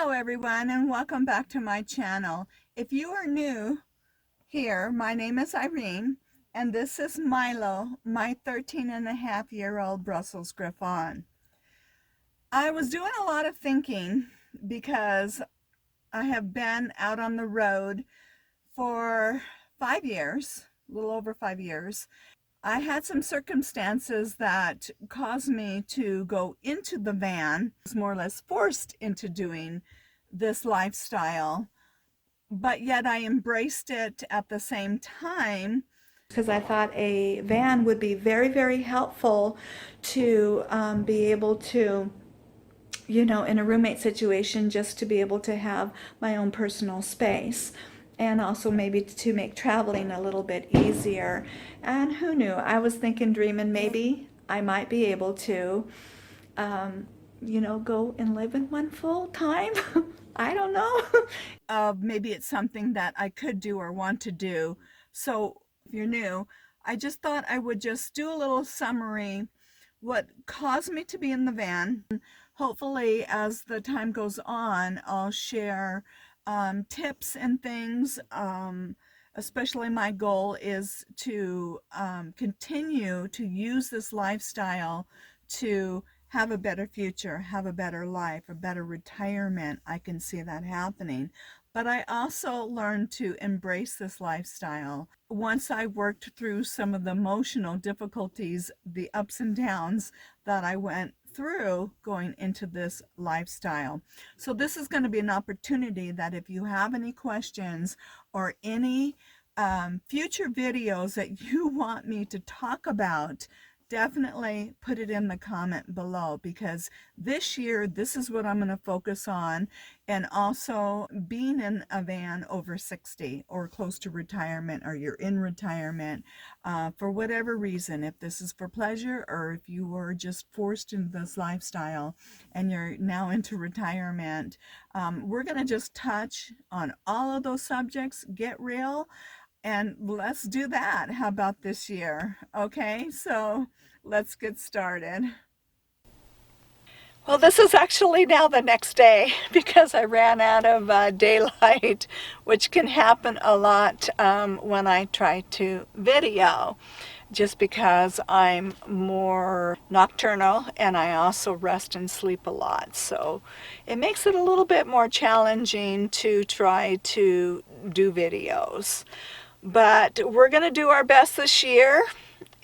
Hello everyone, and welcome back to my channel. If you are new here, my name is Irene and this is Milo, my 13-and-a-half-year-old Brussels Griffon. I was doing a lot of thinking because I have been out on the road for 5 years, a little over 5 years. I had some circumstances that caused me to go into the van. I was more or less forced into doing this lifestyle, but yet I embraced it at the same time because I thought a van would be very, very helpful to be able to, in a roommate situation, just to be able to have my own personal space. And also maybe to make traveling a little bit easier. And who knew? I was thinking, dreaming, maybe I might be able to, go and live in one full time. I don't know. Maybe it's something that I could do or want to do. So if you're new, I just thought I would just do a little summary, what caused me to be in the van. Hopefully, as the time goes on, I'll share tips and things. Especially my goal is to continue to use this lifestyle to have a better future, have a better life, a better retirement. I can see that happening. But I also learned to embrace this lifestyle. Once I worked through some of the emotional difficulties, the ups and downs that I went through going into this lifestyle. So this is going to be an opportunity that if you have any questions or any future videos that you want me to talk about, definitely put it in the comment below, because this year this is what I'm going to focus on, and also being in a van over 60 or close to retirement, or you're in retirement for whatever reason, if this is for pleasure or if you were just forced into this lifestyle and you're now into retirement. We're going to just touch on all of those subjects, get real, and let's do that. How about this year? Okay, so let's get started. Well, this is actually now the next day because I ran out of daylight, which can happen a lot when I try to video, just because I'm more nocturnal and I also rest and sleep a lot. So it makes it a little bit more challenging to try to do videos. But we're going to do our best this year,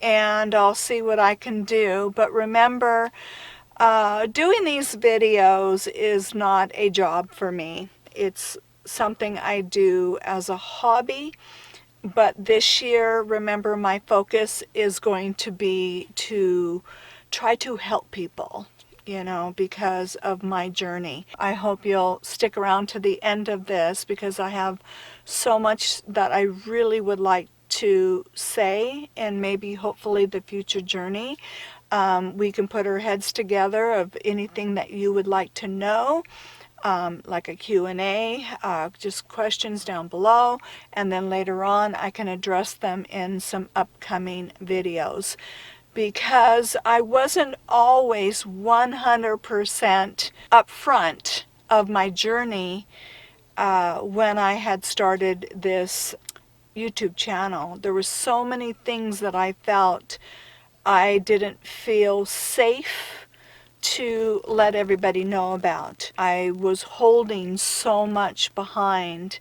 and I'll see what I can do. But remember, doing these videos is not a job for me. It's something I do as a hobby. But this year, remember, my focus is going to be to try to help people, because of my journey. I hope you'll stick around to the end of this, because I have so much that I really would like to say, and maybe hopefully the future journey. We can put our heads together of anything that you would like to know. Like a Q&A, just questions down below, and then later on I can address them in some upcoming videos, because I wasn't always 100% upfront of my journey when I had started this YouTube channel. There were so many things that I felt I didn't feel safe to let everybody know about. I was holding so much behind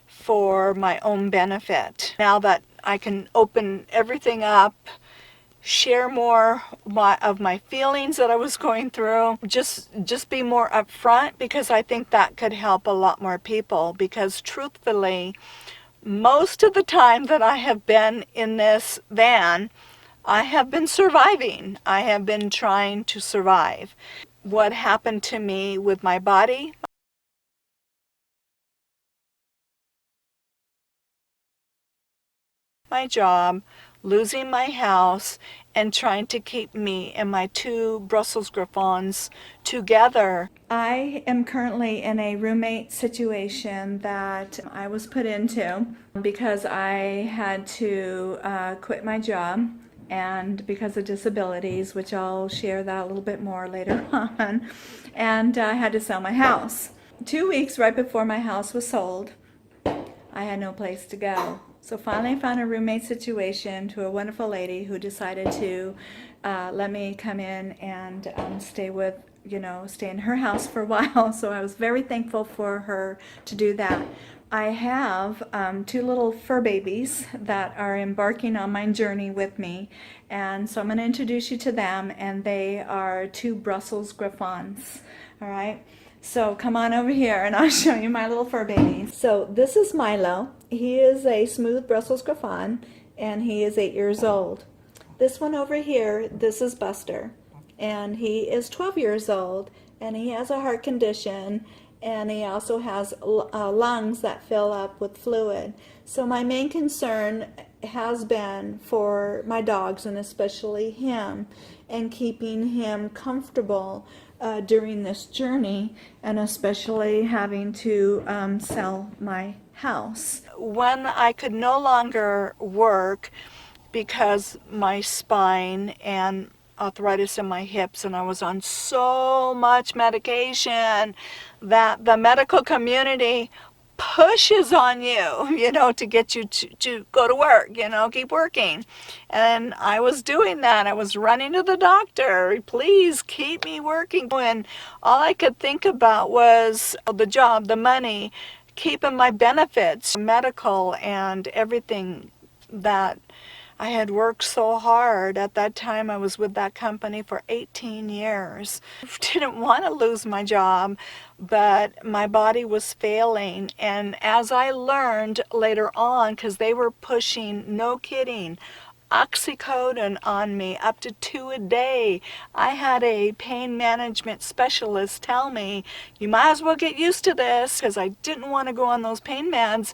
for my own benefit. Now that I can open everything up, share more of my feelings that I was going through, just be more upfront, because I think that could help a lot more people. Because truthfully, most of the time that I have been in this van, I have been surviving. I have been trying to survive. What happened to me with my body, my job, losing my house, and trying to keep me and my two Brussels Griffons together. I am currently in a roommate situation that I was put into because I had to quit my job, and because of disabilities, which I'll share that a little bit more later on, and I had to sell my house. 2 weeks right before my house was sold, I had no place to go. So finally I found a roommate situation to a wonderful lady who decided to let me come in and stay with, stay in her house for a while. So I was very thankful for her to do that. I have 2 little fur babies that are embarking on my journey with me. And so I'm going to introduce you to them, and they are 2 Brussels Griffons. All right. So come on over here and I'll show you my little fur baby. So this is Milo. He is a smooth Brussels Griffon and he is 8 years old. This one over here, this is Buster, and he is 12 years old, and he has a heart condition, and he also has lungs that fill up with fluid. So my main concern has been for my dogs, and especially him, and keeping him comfortable during this journey, and especially having to sell my house. When I could no longer work because my spine and arthritis in my hips, and I was on so much medication that the medical community pushes on you, to get you to go to work, keep working. And I was doing that. I was running to the doctor, please keep me working. And all I could think about was the job, the money, keeping my benefits, medical, and everything that I had worked so hard. At that time, I was with that company for 18 years. Didn't want to lose my job, but my body was failing. And as I learned later on, because they were pushing, no kidding, oxycodone on me, up to 2 a day. I had a pain management specialist tell me, you might as well get used to this, because I didn't want to go on those pain meds.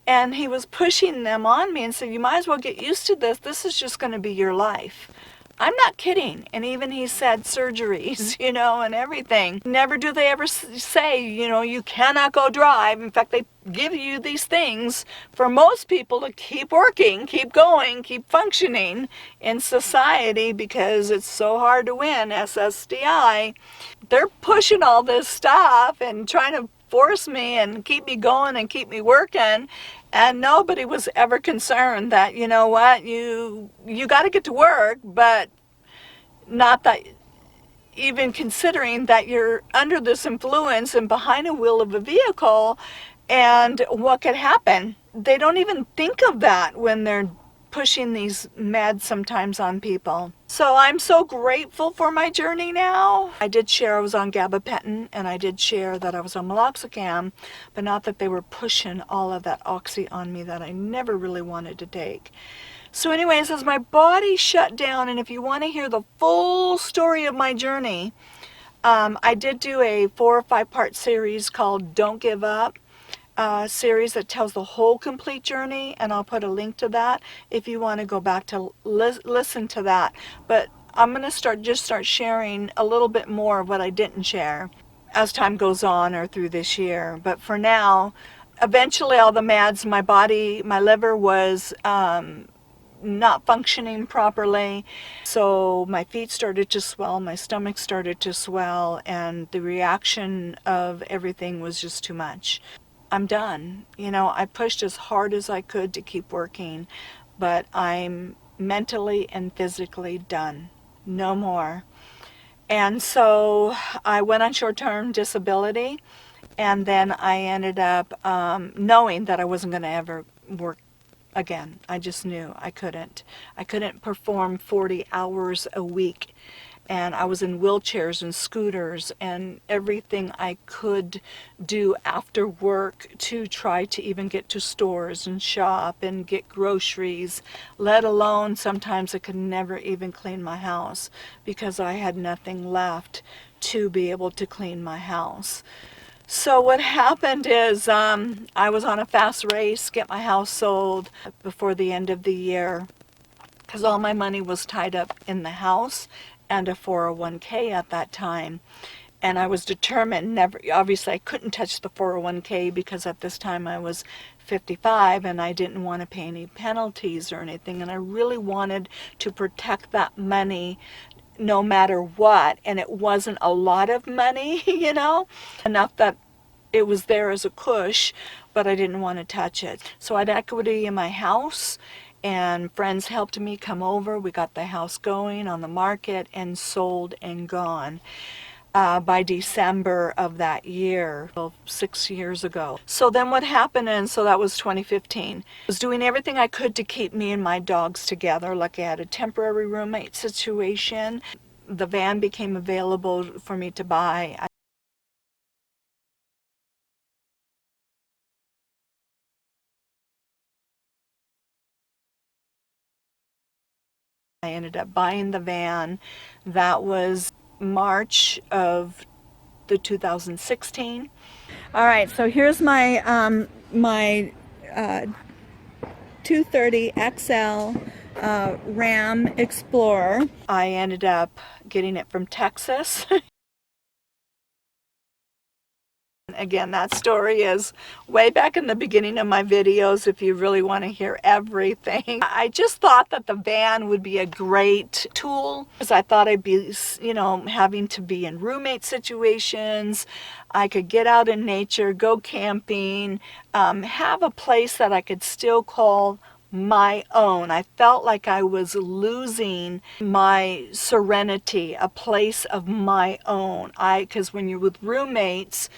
And he was pushing them on me and said, you might as well get used to this. This is just going to be your life. I'm not kidding. And even he said surgeries, and everything. Never do they ever say, you cannot go drive. In fact, they give you these things for most people to keep working, keep going, keep functioning in society, because it's so hard to win SSDI. They're pushing all this stuff and trying to force me and keep me going and keep me working, and nobody was ever concerned that, you got to get to work, but not that even considering that you're under this influence and behind a wheel of a vehicle and what could happen. They don't even think of that when they're pushing these meds sometimes on people. So I'm so grateful for my journey now. I did share I was on gabapentin, and I did share that I was on meloxicam, but not that they were pushing all of that oxy on me that I never really wanted to take. So anyways, as my body shut down, and if you want to hear the full story of my journey, I did do a 4 or 5 part series called Don't Give Up. Series that tells the whole complete journey, and I'll put a link to that if you want to go back to listen to that. But I'm going to start sharing a little bit more of what I didn't share as time goes on or through this year. But for now, eventually all the meds, my body, my liver was not functioning properly, so my feet started to swell, my stomach started to swell, and the reaction of everything was just too much. I'm done. I pushed as hard as I could to keep working, but I'm mentally and physically done. No more. And so I went on short-term disability, and then I ended up knowing that I wasn't going to ever work again. I just knew I couldn't. I couldn't perform 40 hours a week. And I was in wheelchairs and scooters and everything I could do after work to try to even get to stores and shop and get groceries, let alone sometimes I could never even clean my house because I had nothing left to be able to clean my house. So what happened is I was on a fast race, get my house sold before the end of the year, because all my money was tied up in the house and a 401k at that time. And I was determined never, obviously I couldn't touch the 401k because at this time I was 55 and I didn't want to pay any penalties or anything. And I really wanted to protect that money no matter what. And it wasn't a lot of money, enough that it was there as a cush, but I didn't want to touch it. So I had equity in my house, and friends helped me come over. We got the house going on the market and sold and gone by December of that year, well, 6 years ago. So then what happened, and so that was 2015. I was doing everything I could to keep me and my dogs together. Like I had a temporary roommate situation. The van became available for me to buy. I ended up buying the van. That was March of the 2016. All right, so here's my my 230 XL Ram Explorer. I ended up getting it from Texas. Again, that story is way back in the beginning of my videos if you really want to hear everything. I just thought that the van would be a great tool because I thought I'd be, you know, having to be in roommate situations. I could get out in nature, go camping, have a place that I could still call my own. I felt like I was losing my serenity, a place of my own. Because when you're with roommates,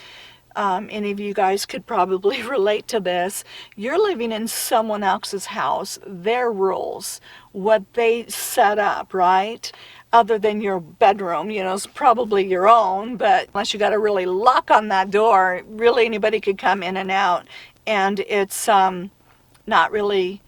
any of you guys could probably relate to this. You're living in someone else's house, their rules, what they set up, right? Other than your bedroom, you know, it's probably your own, but unless you got a really lock on that door, really anybody could come in and out. And it's not really,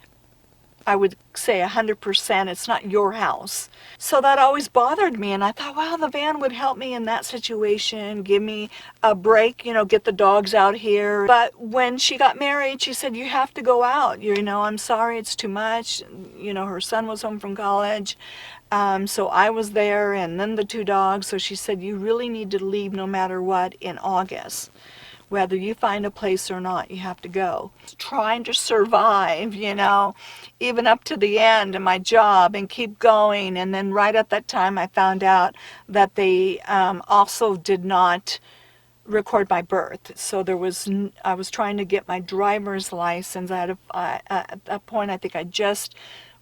I would say 100%, it's not your house. So that always bothered me, and I thought, wow, the van would help me in that situation, give me a break, you know, get the dogs out here. But when she got married, she said, you have to go out. You know, I'm sorry, it's too much. You know, her son was home from college. So I was there, and then the 2 dogs. So she said, you really need to leave no matter what in August. Whether you find a place or not, you have to go. Trying to survive, you know, even up to the end of my job and keep going. And then right at that time, I found out that they also did not record my birth. So I was trying to get my driver's license. At that point, I think I just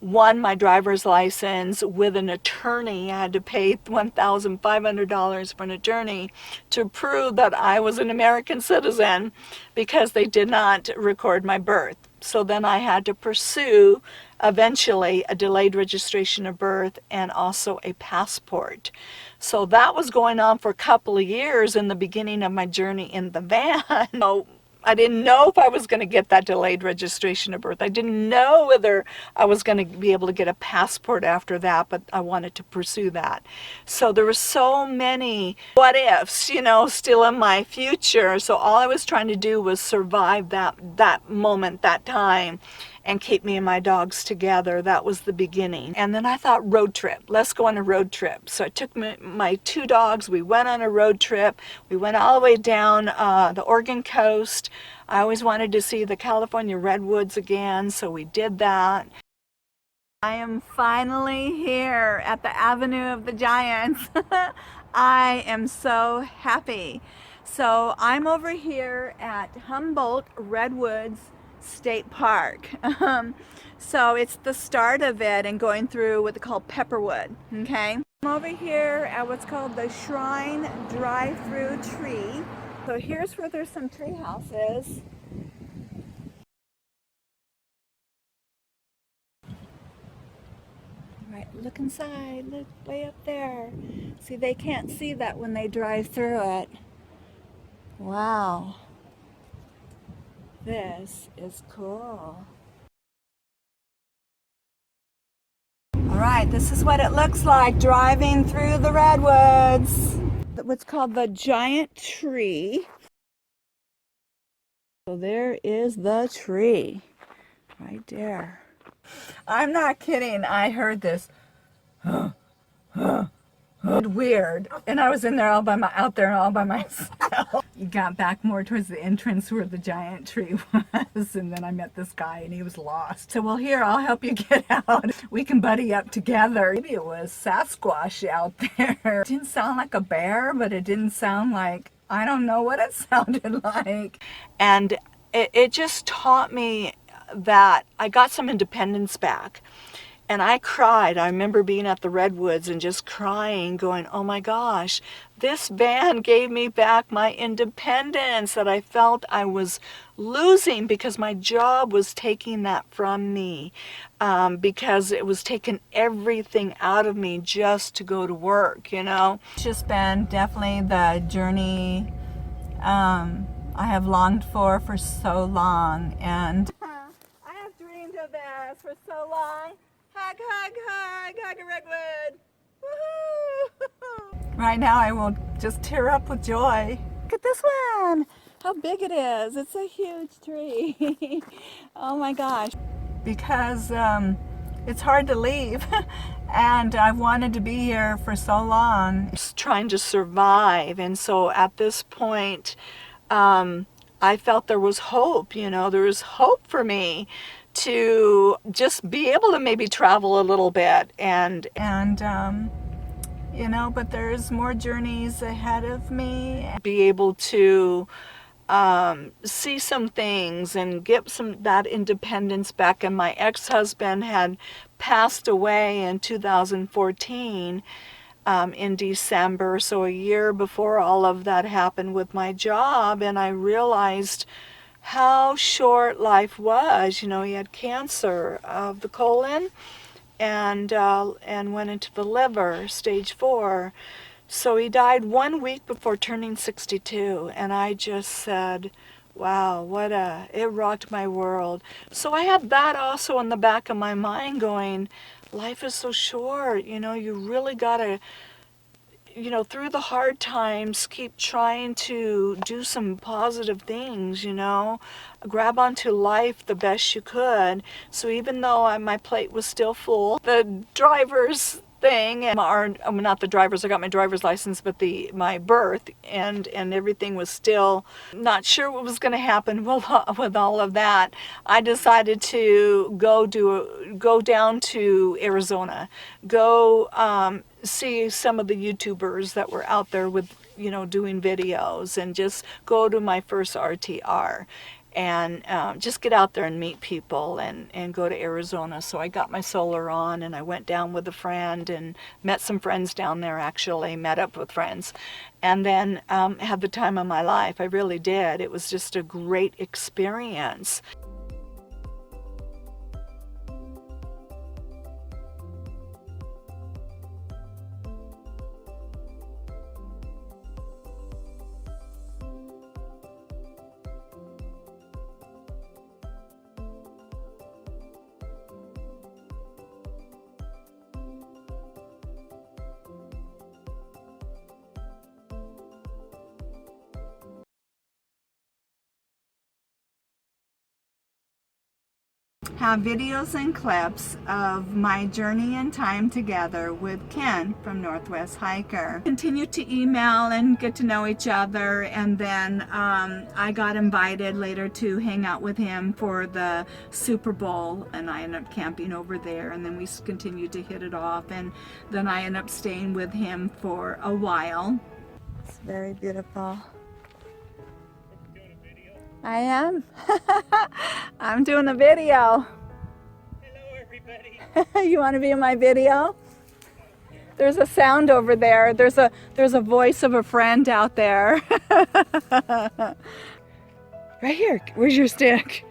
won my driver's license with an attorney. I had to pay $1,500 for an attorney to prove that I was an American citizen because they did not record my birth. So then I had to pursue eventually a delayed registration of birth and also a passport. So that was going on for a couple of years in the beginning of my journey in the van. So I didn't know if I was going to get that delayed registration of birth. I didn't know whether I was going to be able to get a passport after that, but I wanted to pursue that. So there were so many what ifs, you know, still in my future. So all I was trying to do was survive that moment, that time, and keep me and my dogs together. That was the beginning. And then I thought, road trip. Let's go on a road trip. So I took my 2 dogs. We went on a road trip. We went all the way down the Oregon coast. I always wanted to see the California Redwoods again, so we did that. I am finally here at the Avenue of the Giants. I am so happy. So I'm over here at Humboldt Redwoods State Park. So it's the start of it and going through what they call Pepperwood, okay? I'm over here at what's called the Shrine Drive-Through Tree. So here's where there's some tree houses. Right, look inside, look way up there. See, they can't see that when they drive through it. Wow. This is cool. All right, this is what it looks like driving through the Redwoods. What's called the giant tree. So there is the tree right there. I'm not kidding. I heard this weird, and I was in there out there all by myself. Got back more towards the entrance where the giant tree was, and then I met this guy and he was lost. So, well, here, I'll help you get out. We can buddy up together. Maybe it was Sasquatch out there. It didn't sound like a bear, but it didn't sound like I don't know what it sounded like. And it just taught me that I got some independence back. And I cried. I remember being at the Redwoods and just crying, going, oh my gosh, this band gave me back my independence that I felt I was losing because my job was taking that from me, because it was taking everything out of me just to go to work, you know. It's just been definitely the journey I have longed for so long. And I have dreamed of this for so long. Hug, hug, hug, hug a redwood. Woohoo! Right now I will just tear up with joy. Look at this one. How big it is. It's a huge tree. Oh my gosh. Because it's hard to leave. And I've wanted to be here for so long. Just trying to survive. And so at this point, I felt there was hope, you know, there was hope for me to just be able to maybe travel a little bit and you know, but there's more journeys ahead of me. Be able to see some things and get that independence back. And my ex-husband had passed away in 2014 in December, so a year before all of that happened with my job, and I realized how short life was. You know, he had cancer of the colon and went into the liver, stage 4. So he died 1 week before turning 62, and I just said, wow, it rocked my world. So I had that also in the back of my mind going, life is so short, you know, you really gotta, you know, through the hard times, keep trying to do some positive things, you know, grab onto life the best you could. So even though my plate was still full, the driver's thing, and not the driver's, I got my driver's license, but my birth and everything was still not sure what was going to happen with all of that. I decided to go down to Arizona, go see some of the YouTubers that were out there with, you know, doing videos, and just go to my first RTR and just get out there and meet people and go to Arizona. So I got my solar on and I went down with a friend and met some friends down there, actually met up with friends, and then had the time of my life. I really did. It was just a great experience. Have videos and clips of my journey and time together with Ken from Northwest Hiker. Continue to email and get to know each other, and then I got invited later to hang out with him for the Super Bowl, and I ended up camping over there, and then we continued to hit it off, and then I ended up staying with him for a while. It's very beautiful. I am. I'm doing a video. Hello, everybody. You want to be in my video? There's a sound over there. There's a voice of a friend out there. Right here. Where's your stick?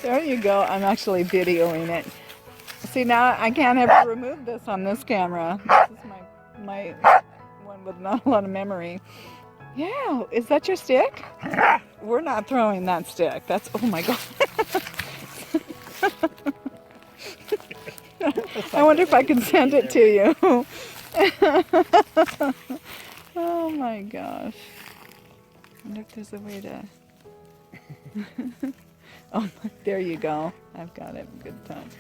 There you go. I'm actually videoing it. See, now I can't ever remove this on this camera. This is my one with not a lot of memory. Yeah, is that your stick? We're not throwing that stick. That's, oh my God. I wonder if I can send it to you. Oh my gosh. I wonder if there's a way to... Oh, there you go. I've got it. Good time.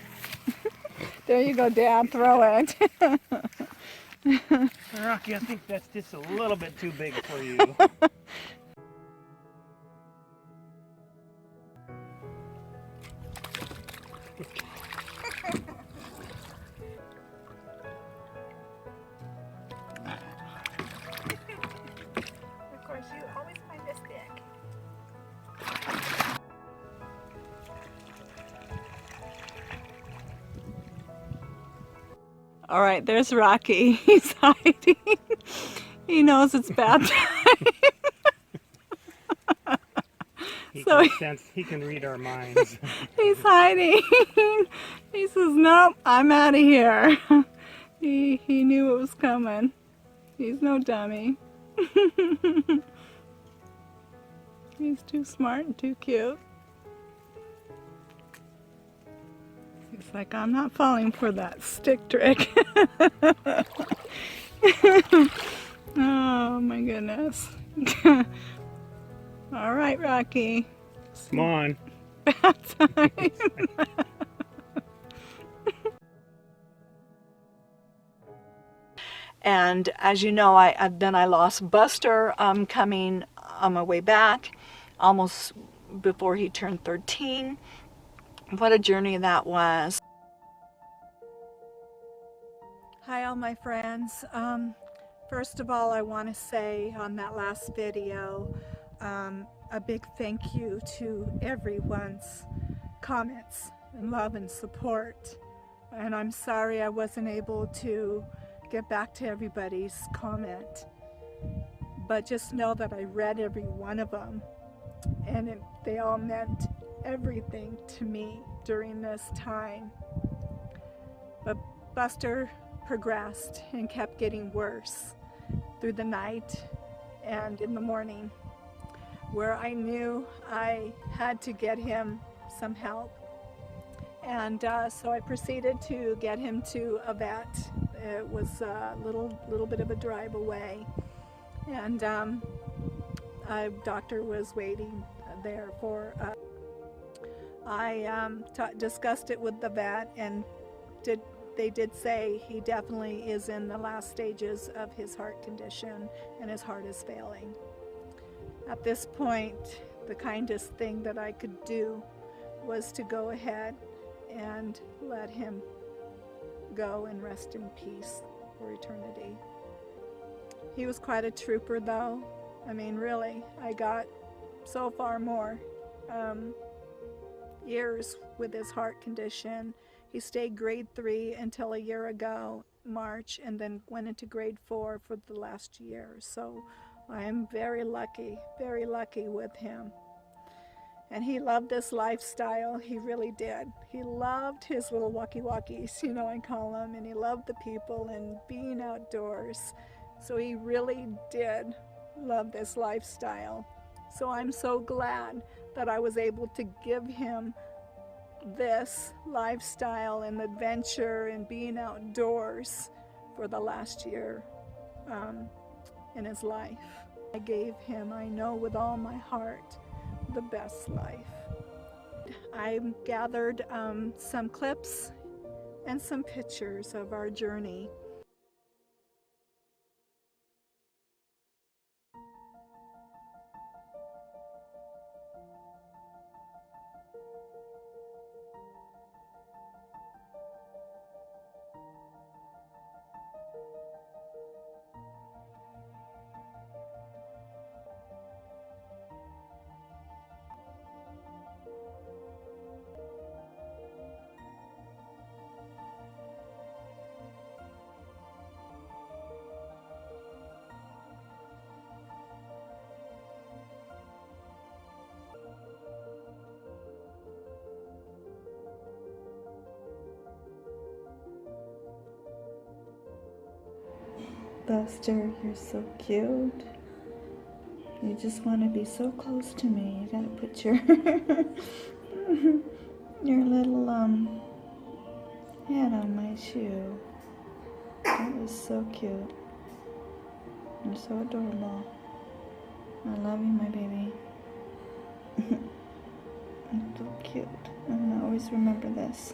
There you go, Dad. Throw it. Rocky, I think that's just a little bit too big for you. All right, there's Rocky. He's hiding. He knows it's bad time. He So can sense, he can read our minds. he's hiding. He says, nope, I'm out of here. He knew it was coming. He's no dummy. He's too smart and too cute. He's like, I'm not falling for that stick trick. Oh my goodness. All right, Rocky. Come on. Bad time. And as you know, then I lost Buster coming on my way back, almost before he turned 13. What a journey that was. Hi all my friends. First of all, I want to say on that last video, a big thank you to everyone's comments and love and support. And I'm sorry I wasn't able to get back to everybody's comment. But just know that I read every one of them, and they all meant everything to me during this time. But Buster progressed and kept getting worse through the night and in the morning, where I knew I had to get him some help. And so I proceeded to get him to a vet. It was a little bit of a drive away, and a doctor was waiting there for us. I discussed it with the vet, and they did say he definitely is in the last stages of his heart condition, and his heart is failing. At this point, the kindest thing that I could do was to go ahead and let him go and rest in peace for eternity. He was quite a trooper though. I mean, really, I got so far more years with his heart condition. He stayed grade 3 until a year ago, March, and then went into grade 4 for the last year. So I am very lucky with him. And he loved this lifestyle. He really did. He loved his little walkie-walkies, you know, I call them, and he loved the people and being outdoors. So he really did love this lifestyle. So I'm so glad that I was able to give him this lifestyle and adventure and being outdoors for the last year in his life. I gave him, I know with all my heart, the best life. I gathered some clips and some pictures of our journey. Buster, you're so cute. You just want to be so close to me. You gotta put your your little head on my shoe. That was so cute. You're so adorable. I love you, my baby. You're so cute. I'm gonna always remember this.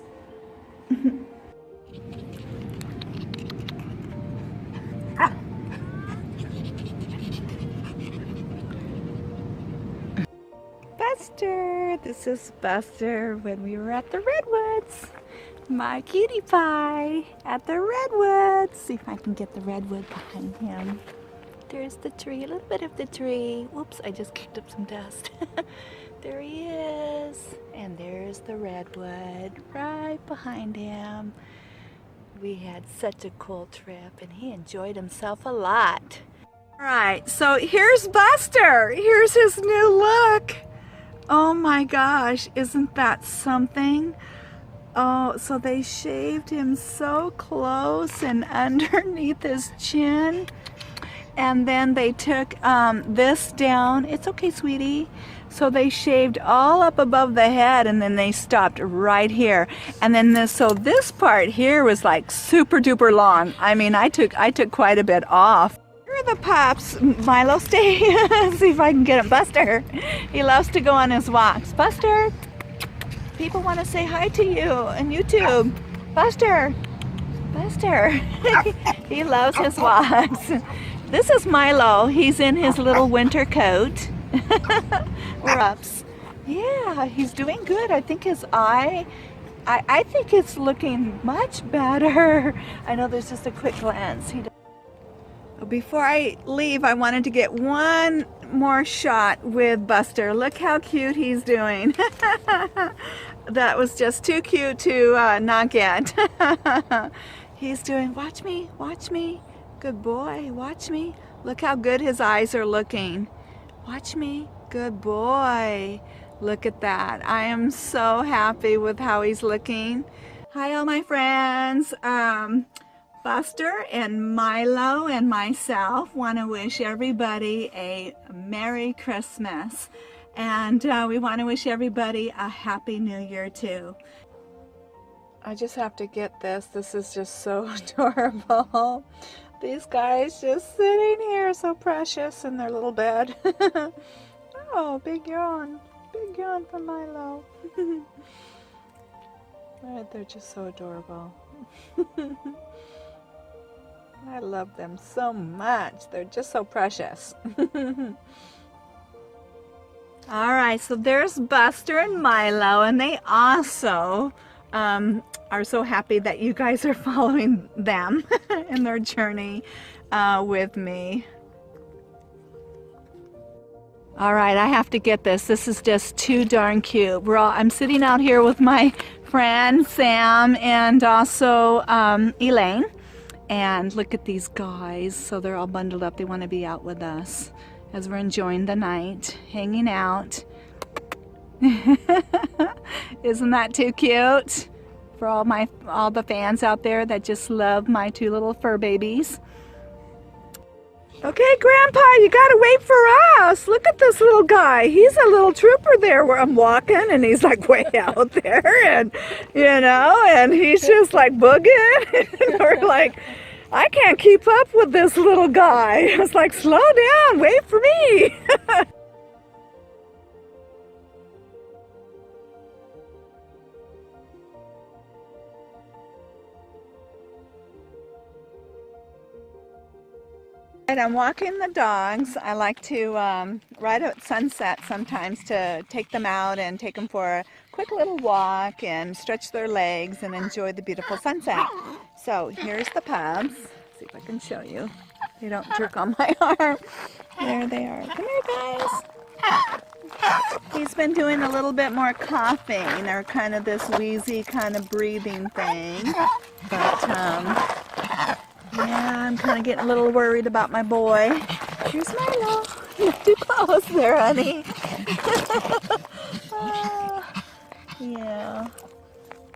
Buster! This is Buster when we were at the Redwoods. My cutie pie at the Redwoods. See if I can get the redwood behind him. There's the tree, a little bit of the tree. Whoops, I just kicked up some dust. There he is. And there's the redwood right behind him. we had such a cool trip and he enjoyed himself a lot. All right, so here's Buster. Here's his new look. Oh my gosh, isn't that something? Oh, so they shaved him so close and underneath his chin. And then they took this down. It's okay, sweetie. So they shaved all up above the head and then they stopped right here. And then this part here was like super duper long. I mean, I took quite a bit off. Here are the pups. Milo, stay. See if I can get him. Buster. He loves to go on his walks. Buster. People want to say hi to you on YouTube. Buster. Buster. He loves his walks. This is Milo. He's in his little winter coat. Ups. Yeah, he's doing good. I think his eye, I think it's looking much better. I know there's just a quick glance. Before I leave, I wanted to get one more shot with Buster. Look how cute he's doing. That was just too cute to not get. He's doing, watch me, watch me. Good boy, watch me. Look how good his eyes are looking. Watch me, good boy. Look at that. I am so happy with how he's looking. Hi all my friends. Buster and Milo and myself want to wish everybody a Merry Christmas. And we want to wish everybody a Happy New Year too. I just have to get this. This is just so adorable. These guys just sitting here so precious in their little bed. Oh, big yawn. Big yawn for Milo. Right, they're just so adorable. I love them so much. They're just so precious. All right, so there's Buster and Milo, and they also are so happy that you guys are following them in their journey with me. All right, I have to get this. This is just too darn cute. I'm sitting out here with my friend Sam and also Elaine. And look at these guys. So they're all bundled up. They want to be out with us as we're enjoying the night, hanging out. Isn't that too cute? For all the fans out there that just love my two little fur babies. Okay, Grandpa, you gotta wait for us. Look at this little guy. He's a little trooper there where I'm walking, and he's like way out there, and and he's just like booging. And we're like, I can't keep up with this little guy. I was like, slow down, wait for me. I'm walking the dogs. I like to right at sunset sometimes to take them out and take them for a quick little walk and stretch their legs and enjoy the beautiful sunset. So here's the pups. See if I can show you. They don't jerk on my arm. There they are. Come here, guys. He's been doing a little bit more coughing or kind of this wheezy kind of breathing thing. But yeah, I'm kind of getting a little worried about my boy. Here's Milo. You're too close there, honey. Yeah.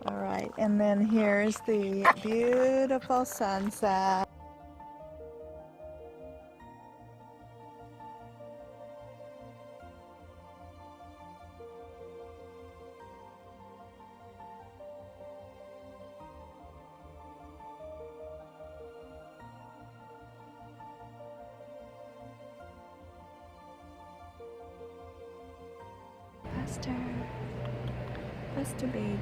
All right, and then here's the beautiful sunset. Buster baby.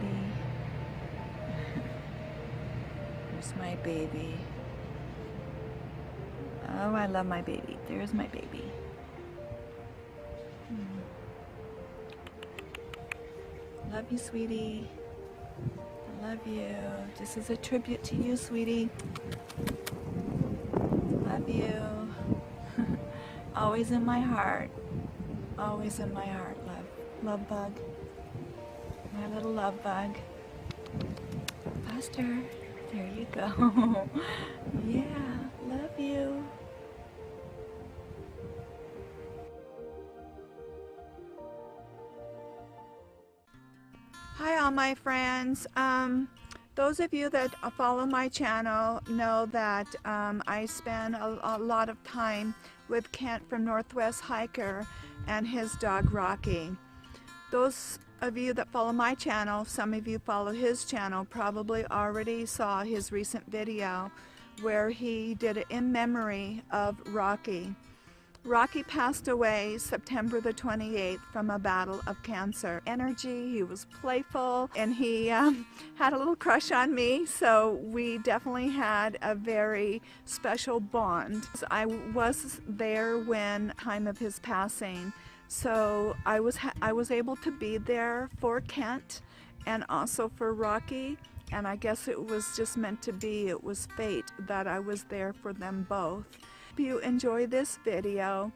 Here's my baby. Oh, I love my baby. There's my baby. Love you, sweetie. I love you. This is a tribute to you, sweetie. Love you. Always in my heart. Always in my heart, love. Love bug. My little love bug. Buster, There you go. Yeah, love you. Hi all my friends. Those of you that follow my channel know that I spend a lot of time with Kent from Northwest Hiker and his dog Rocky. Those of you that follow my channel, some of you follow his channel, probably already saw his recent video where he did it in memory of Rocky. Rocky passed away September the 28th from a battle of cancer. Energy, he was playful, and he had a little crush on me, so we definitely had a very special bond. I was there when time of his passing, so I was able to be there for Kent and also for Rocky, and I guess it was just meant to be. It was fate that I was there for them both. Hope you enjoy this video,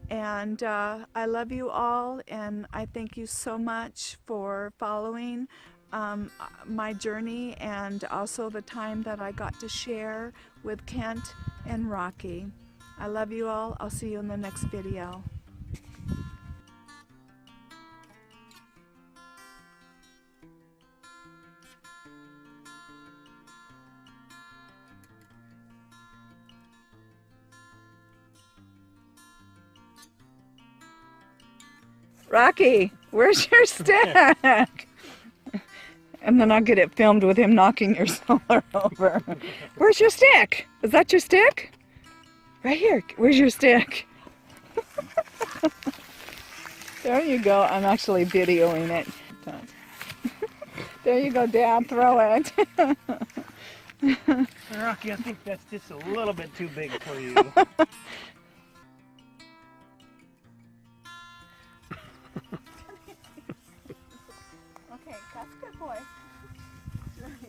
and I love you all, and I thank you so much for following my journey and also the time that I got to share with Kent and Rocky. I love you all. I'll see you in the next video. Rocky, where's your stick? And then I'll get it filmed with him knocking your solar over. Where's your stick? Is that your stick? Right here. Where's your stick? There you go. I'm actually videoing it. There you go, Dad. Throw it. Rocky, I think that's just a little bit too big for you. Okay, that's a good boy.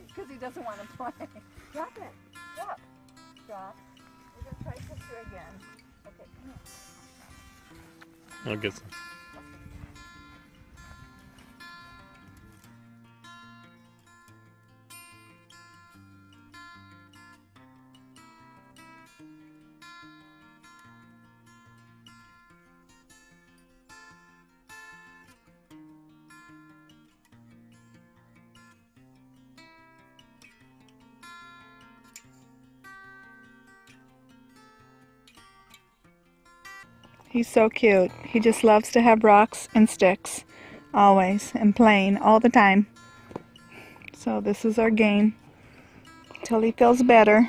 Because he doesn't want to play. Drop it. Drop. Drop. We're going to try to push you again. Okay, come here. I'll get some. He's so cute. He just loves to have rocks and sticks, always, and playing all the time. So this is our game, till he feels better.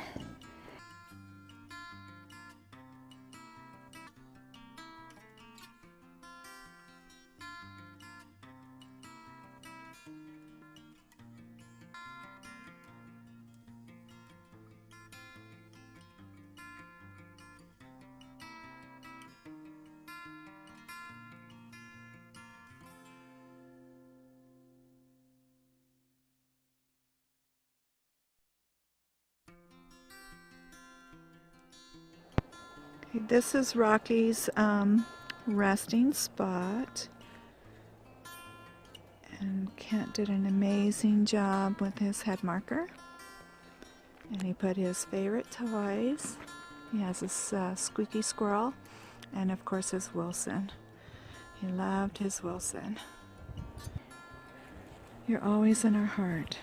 This is Rocky's resting spot, and Kent did an amazing job with his head marker, and he put his favorite toys. He has his squeaky squirrel, and of course his Wilson. He loved his Wilson. You're always in our heart.